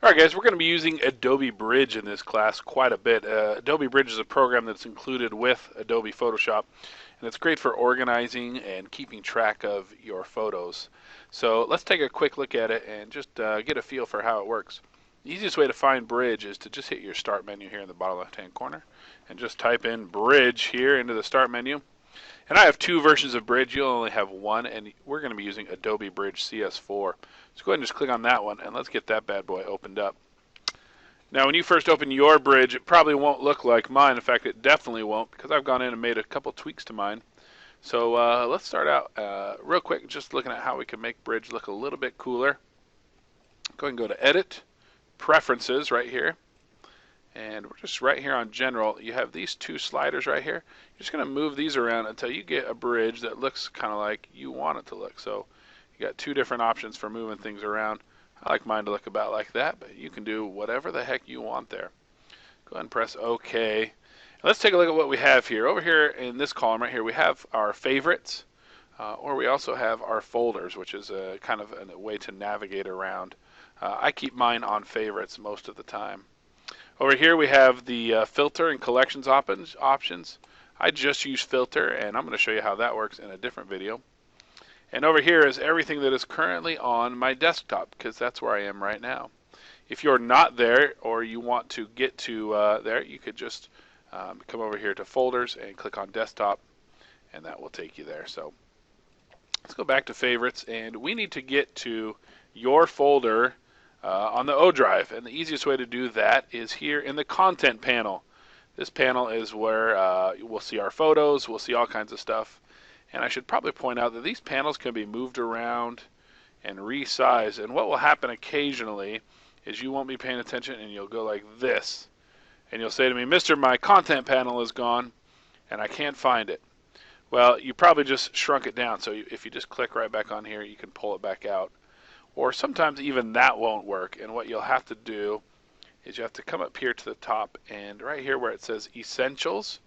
Alright guys, we're going to be using Adobe Bridge in this class quite a bit. Adobe Bridge is a program that's included with Adobe Photoshop, and it's great for organizing and keeping track of your photos. So let's take a quick look at it and just get a feel for how it works. The easiest way to find Bridge is to just hit your Start menu here in the bottom left hand corner and just type in Bridge here into the Start menu. And I have two versions of Bridge. You'll only have one, and we're going to be using Adobe Bridge CS4. So go ahead and just click on that one, and let's get that bad boy opened up. Now, when you first open your Bridge, it probably won't look like mine. In fact, it definitely won't, because I've gone in and made a couple tweaks to mine. So let's start out real quick, just looking at how we can make Bridge look a little bit cooler. Go ahead and go to Edit, Preferences right here. And we're just right here on General. You have these two sliders right here. You're just going to move these around until you get a bridge that looks kind of like you want it to look. So you got two different options for moving things around. I like mine to look about like that, but you can do whatever the heck you want there. Go ahead and press OK. And let's take a look at what we have here. Over here in this column right here, we have our favorites, or we also have our folders, which is a kind of a way to navigate around. I keep mine on favorites most of the time. Over here we have the filter and collections options. I just use filter, and I'm going to show you how that works in a different video. And over here is everything that is currently on my desktop, because that's where I am right now. If you're not there, or you want to get to there, you could just come over here to folders and click on desktop, and that will take you there. So let's go back to favorites, and we need to get to your folder on the O drive, and the easiest way to do that is here in the content panel. This panel is where we'll see our photos, we'll see all kinds of stuff, and I should probably point out that these panels can be moved around and resized, and what will happen occasionally is you won't be paying attention and you'll go like this, and you'll say to me, "Mister, my content panel is gone and I can't find it." Well, you probably just shrunk it down, so if you just click right back on here, you can pull it back out. Or sometimes even that won't work, and what you'll have to do is you have to come up here to the top, and right here where it says Essentials,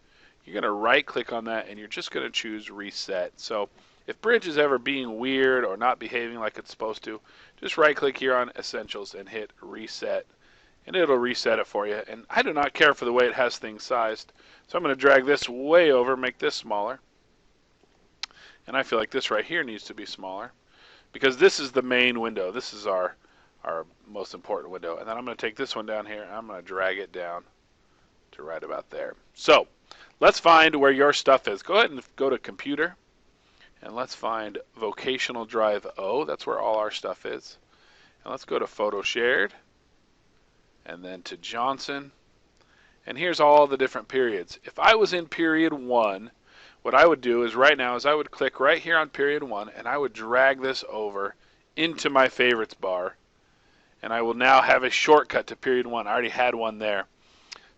you're going to right click on that and you're just going to choose Reset. So if Bridge is ever being weird or not behaving like it's supposed to, just right click here on Essentials and hit Reset, and it'll reset it for you. And I do not care for the way it has things sized, so I'm going to drag this way over, make this smaller, and I feel like this right here needs to be smaller, because this is the main window. This is our most important window. And then I'm going to take this one down here and I'm going to drag it down to right about there. So let's find where your stuff is. Go ahead and go to Computer, and let's find Vocational Drive O. That's where all our stuff is. And let's go to Photo Shared, and then to Johnson. And here's all the different periods. If I was in period 1, what I would do is right now is I would click right here on period 1, and I would drag this over into my favorites bar, and I will now have a shortcut to period 1. I already had one there.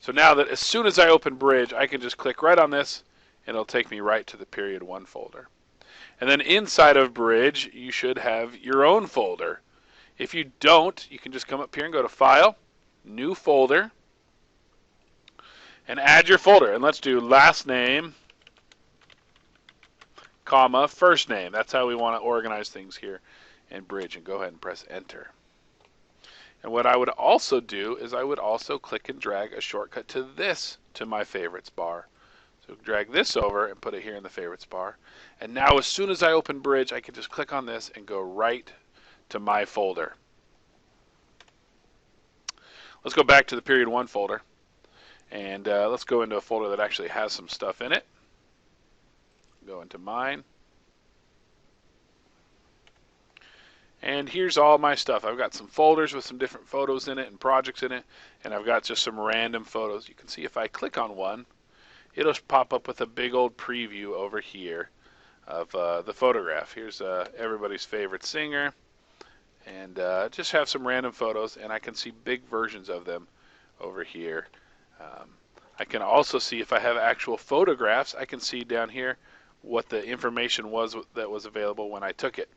So now that as soon as I open Bridge, I can just click right on this and it'll take me right to the period 1 folder. And then inside of Bridge, you should have your own folder. If you don't, you can just come up here and go to File, New Folder, and add your folder. And let's do last name, comma, first name. That's how we want to organize things here in Bridge, and go ahead and press Enter. And what I would also do is I would also click and drag a shortcut to this to my favorites bar. So drag this over and put it here in the favorites bar. And now as soon as I open Bridge, I can just click on this and go right to my folder. Let's go back to the period 1 folder, and let's go into a folder that actually has some stuff in it. Go into Mine. And here's all my stuff. I've got some folders with some different photos in it and projects in it, and I've got just some random photos. You can see if I click on one, it'll pop up with a big old preview over here of the photograph. Here's everybody's favorite singer, and just have some random photos, and I can see big versions of them over here. I can also see if I have actual photographs, I can see down here what the information was that was available when I took it.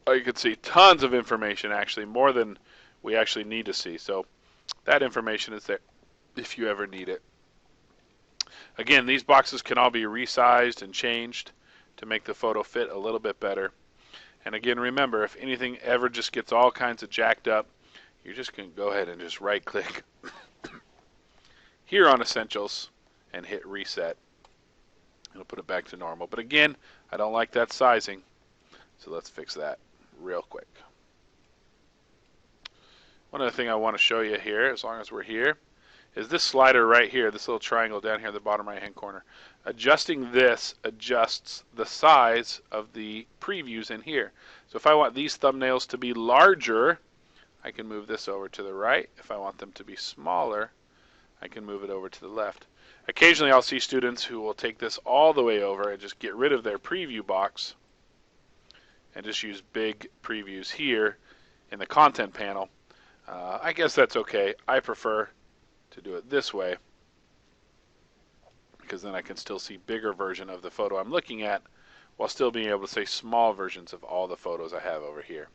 You can see tons of information, actually, more than we actually need to see. So that information is there if you ever need it. Again, these boxes can all be resized and changed to make the photo fit a little bit better. And again, remember, if anything ever just gets all kinds of jacked up, you're just going to go ahead and just right click here on Essentials and hit reset. It'll put it back to normal. But again, I don't like that sizing, so let's fix that real quick. One other thing I want to show you here, as long as we're here, is this slider right here, this little triangle down here in the bottom right hand corner. Adjusting this adjusts the size of the previews in here. So if I want these thumbnails to be larger, I can move this over to the right. If I want them to be smaller, I can move it over to the left. Occasionally I'll see students who will take this all the way over and just get rid of their preview box and just use big previews here in the content panel. I guess that's okay. I prefer to do it this way because then I can still see bigger version of the photo I'm looking at while still being able to see small versions of all the photos I have over here.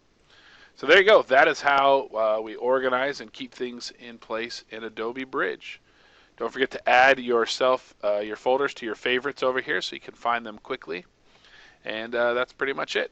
So there you go. That is how we organize and keep things in place in Adobe Bridge. Don't forget to add your folders to your favorites over here so you can find them quickly. And that's pretty much it.